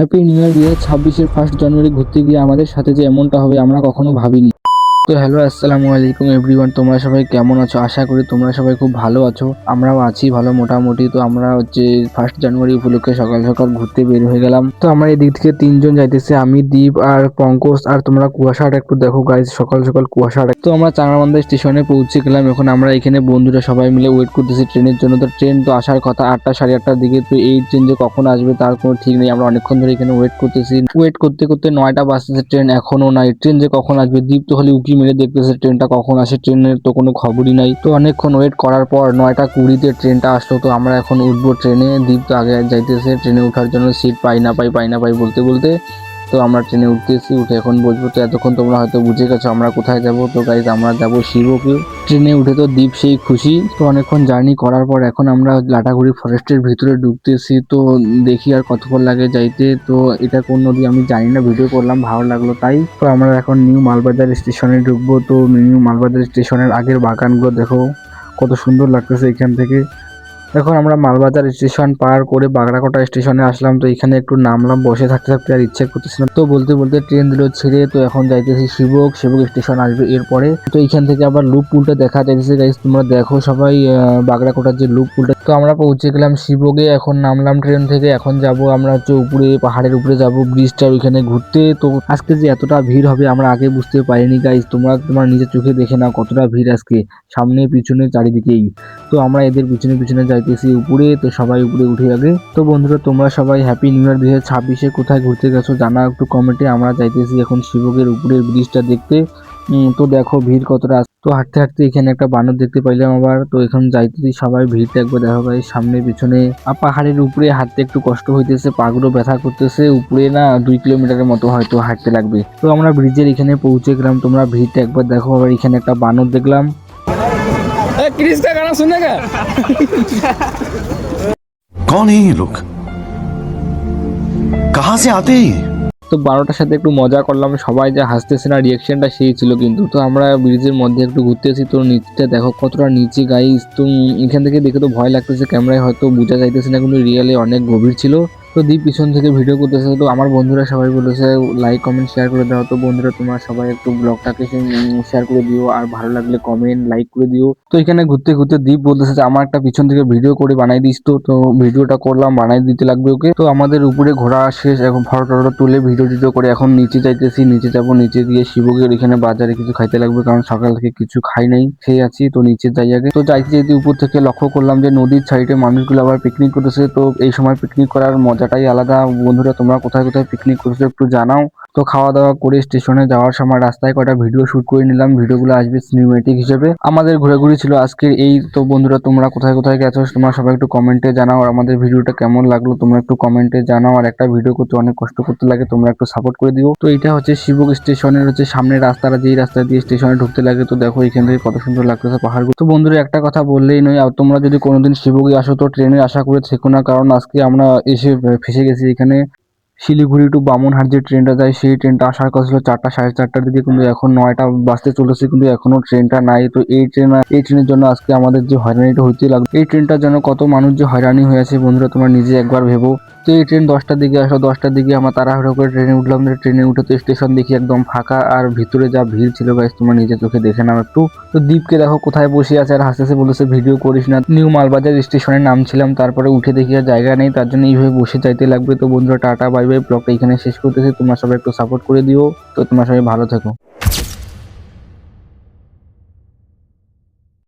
Happy new year 2026-এর 1 জানুয়ারি ঘুরতে গিয়ে আমাদের সাথে যে এমনটা হবে আমরা কখনো ভাবিনি। তো হ্যালো আসসালামু আলাইকুম এভরিওয়ান, তোমরা সবাই কেমন আছো? আশা করি তোমরা সবাই খুব ভালো আছো। আমরাও আছি ভালো মোটামুটি। তো আমরা হচ্ছে 1 জানুয়ারি উপলক্ষে সকাল সকাল ঘুরতে বের হয়ে গেলাম। তো আমরা এদিক থেকে 3 জন যাইতেছি, আমি, দীপ আর পঙ্কজ। আর তোমরা কুয়াশাটা একটু দেখো গাইজ, সকাল সকাল কুয়াশাটা। তো আমরা চাংরাবান্ধা স্টেশনে পৌঁছে গেলাম। এখন আমরা এখানে বন্ধুরা সবাই মিলে ওয়েট করতেছি ট্রেনের জন্য। তো ট্রেন তো আসার কথা 8টা সাড়ে 8টার দিকে। তো এই ট্রেন যে কখন আসবে তার কোনো ঠিক নেই। আমরা অনেকক্ষণ ধরে এখানে ওয়েট করতেছি। ওয়েট করতে করতে 9টা বাজতেছে, ট্রেন এখনো নাই। ট্রেন যে কখন আসবে, দীপ তো খালি উকি মেরে দেখতেছে ট্রেনটা কখন আসে, ট্রেনের তো কোনো খবরই নাই। তো অনেকক্ষণ ওয়েট করার পর 9টা 20-তে ট্রেনটা আসলো। তো আমরা এখন উঠবো ট্রেনে। দীপ তো আগে যাইতেছে ট্রেনে ওঠার জন্য, সিট পাই না পাই বলতে বলতে। তো আমরা ট্রেনে উঠতেছি, উঠে এখন বসবো। তো এতক্ষণ তোমরা হয়তো বুঝে গেছো আমরা কোথায় যাব। তো গাইজ আমরা যাব শিবকে। ট্রেনে উঠে তো দ্বীপ সেই খুশি। তো অনেকক্ষণ জার্নি করার পর এখন আমরা লাটাগুড়ি ফরেস্টের ভিতরে ঢুকতেছি। তো দেখি আর কতক্ষণ লাগে যাইতে। তো এটা কোন নদী আমি জানি না, ভিডিও করলাম ভালো লাগলো তাই। তো আমরা এখন নিউ মালবাজার স্টেশনে ঢুকবো। তো নিউ মালবাজার স্টেশনের আগের বাগানগুলো দেখো কত সুন্দর লাগতেছে এখান থেকে। এখন আমরা মালবাজার স্টেশন পার করে বাগড়াকোটা স্টেশনে আসলাম। তো এখানে একটু নামলাম, বসে থাকতে থাকতে আর ইচ্ছে করতেছিল তো বলতে বলতে ট্রেন দিল ছেড়ে। তো এখন যাইতেছি শিবক স্টেশন আসবে এরপরে। তো এখান থেকে আবার লুপ পুলটা দেখা যাইতেছে গাইস, তোমরা দেখো সবাই বাগড়াকোটার যে লুপ পুলটা। তো আমরা পৌঁছে গেলাম শিবকে, এখন নামলাম ট্রেন থেকে। এখন যাব আমরা হচ্ছে উপরে, পাহাড়ের উপরে যাব ব্রিজটার ওইখানে ঘুরতে। তো আজকে যে এতটা ভিড় হবে আমরা আগে বুঝতে পারিনি গাইস, তোমরা তোমার নিজের চোখে দেখে নাও কতটা ভিড় আজকে, সামনে পিছনে চারিদিকেই। তো আমরা এদের পিছনে পিছনে যাইতেছি উপরে। তো সবাই উপরে উঠে যাবে। তো বন্ধুরা তোমরা সবাই হ্যাপি নিউ ইয়ার 2026-এ কোথায় ঘুরতে গেছো জানা একটু কমেন্টে। আমরা যাইতেছি এখন শিবকের উপরের ব্রিজটা দেখতে। তো দেখো ভিড় কতটা। তো হাঁটতে হাঁটতে এখানে একটা বানর দেখতে পাইলাম আবার। তো এখন যাইতেছি সবাই, ভিড়টা একবার দেখো ভাই সামনে পিছনে। আর পাহাড়ের উপরে হাঁটতে একটু কষ্ট হইতেছে, পাগুলো ব্যথা করতেছে। উপরে না 2 কিলোমিটারের মতো হয়তো হাঁটতে লাগবে। তো আমরা ব্রিজের এখানে পৌঁছে গেলাম, তোমরা ভিড়টা একবার দেখো। আবার এখানে একটা বানর দেখলাম। क्रिस का गाना सुनेगा। कौन है ये लोग? कहां से आते हैं ये? তো 12টার সাথে একটু মজা করলাম, সবাই যা হাসতেছে না রিয়াকশনটা সেই ছিল কিন্তু। তো আমরা ব্রিজের মধ্যে একটু ঘুরতেছি। তো নিচটা দেখো কতটা নিচে গাইস। তো এখান থেকে দেখে তো ভয় লাগতেছে, ক্যামেরায় হয়তো বোঝা যাইতেছে না কিন্তু রিয়েলে অনেক গভীর ছিল। তো দ্বীপ পিছন থেকে ভিডিও করতেছে। তো আমার বন্ধুরা সবাই বলেছে লাইক কমেন্ট শেয়ার করে দাও। তো বন্ধুরা তোমরা সবাই একটু ব্লগটাকে শেয়ার করে দিও, আর ভালো লাগলে কমেন্ট লাইক করে দিও। তো এখানে ঘুরতে ঘুরতে দ্বীপ বলতেছে যে আমার একটা পিছন থেকে ভিডিও করে বানাই দিস। তো ভিডিওটা করলাম, বানাই দিতে লাগবে ওকে। তো আমাদের উপরে ঘোরা শেষ, এখন ফটো টটো তুলে ভিডিও টিডিও করে এখন নিচে যাইতেছি। নিচে যাবো, নিচে গিয়ে শিবকের এখানে বাজারে কিছু খাইতে লাগবে, কারণ সকাল থেকে কিছু খাই নাই, খেয়ে আছি। তো নিচে যাই আগে। তো যাইতে যেতে উপর থেকে লক্ষ্য করলাম যে নদীর সাইডে মানুষগুলো আবার পিকনিক করতেছে। তো এই সময় পিকনিক করার মজাটাই আলাদা। বন্ধুরা তোমরা কোথায় কোথায় পিকনিক করছো একটু জানাও। তো খাওয়া দাওয়া করে স্টেশনে যাওয়ার সময় রাস্তায় কয়টা ভিডিও শুট করে নিলাম, ভিডিওগুলো আসবে সিনেমেটিক হিসেবে। আমাদের ঘোরাঘুরি ছিল আজকের এই। তো বন্ধুরা তোমরা কোথায় কোথায় গেছো তোমরা সবাই একটু কমেন্টে জানাও। আর আমাদের ভিডিওটা কেমন লাগলো তোমরা একটু কমেন্টে জানাও। আর একটা ভিডিও করতে অনেক কষ্ট করতে লাগে, তোমরা একটু সাপোর্ট করে দিও। তো এটা হচ্ছে শিবক স্টেশনের হচ্ছে সামনের রাস্তাটা, যেই রাস্তা দিয়ে স্টেশনে ঢুকতে লাগে। তো দেখো এখান থেকে কত সুন্দর লাগতেছে পাহাড়গুলো। তো বন্ধুরা একটা কথা বললেই নয়, আর তোমরা যদি কোনোদিন শিবকে আসো তো ট্রেনে আশা করে থেকো না, কারণ আজকে আমরা এসে ফেসে গেছি এখানে। শিলিগুড়ি টু বামুনহাট যে ট্রেনটা যায় সেই ট্রেনটা আসার কথা ছিল 4টা সাড়ে 4টার দিকে, কিন্তু এখন 9টা বাজতে চলেছে কিন্তু এখনো ট্রেনটা নাই। তো এই ট্রেনের জন্য আজকে আমাদের যে হয়রানিটা হইতে লাগলো, এই ট্রেনটার জন্য কত মানুষ যে হয়রানি হয়েছে বন্ধুরা তোমরা নিজে একবার ভেবো। তো এই ট্রেন 10টার দিকে আসলো, 10টার দিকে আমরা তাড়াহুড়ো করে ট্রেনে উঠলাম। ট্রেনে উঠে তো স্টেশন দেখি একদম ফাঁকা, আর ভিতরে যা ভিড় ছিল গাইস তোমরা নিজের চোখে দেখে নাও একটু। তো দ্বীপকে দেখো কোথায় বসে আছে আর হাসতেছে, বলেছে ভিডিও করিস না। নিউ মালবাজার স্টেশনে নামছিলাম, তারপরে উঠে দেখি আর জায়গা নেই, তার জন্য এইভাবে বসে যাইতে লাগবে। তো বন্ধুরা টাটা বাই বাই, ব্লগটা এখানে শেষ করতেছি। তোমরা সবাই একটু সাপোর্ট করে দিও। তো তোমরা সবাই ভালো থেকো।